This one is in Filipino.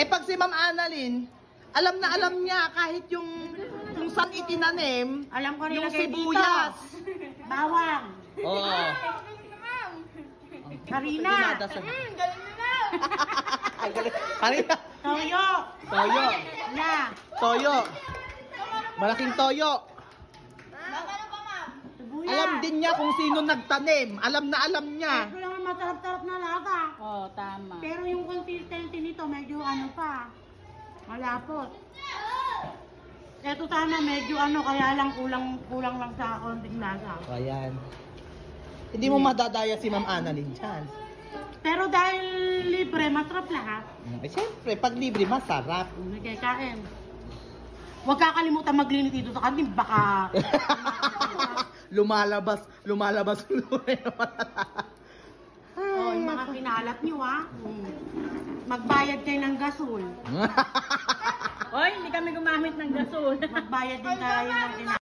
pag si Ma'am Annalyn, alam na alam niya kahit yung kung saan itinanim, Alam ko yung nilagay sibuyas. dito. Bawang. Oo. Karina. Galing na. Ay, galing. Karina. Toyo. Toyo. Na. Toyo. Malaking toyo. Sibuyas. Alam din niya kung sino nagtanim. Alam na alam niya. Ito lang ang masarap-sarap na lasa. Oo, tama. Pero yung consistency nito, medyo ano pa. Malapot. Ito sana medyo ano, kaya lang kulang lang sa konting lasa. Ayan. Hindi mo madadaya si Ma'am Annalyn dyan. Pero dahil libre, masarap lahat. Eh, siyempre, pag libre, masarap. Okay, kain. Huwag kakalimutan maglinis dito sa kantin, baka... lumalabas. Oh, yung mga kinalat nyo, ha? Magbayad kayo ng gasol. Hoy, hindi kami gumamit ng gasol. Magbayad din tayo ng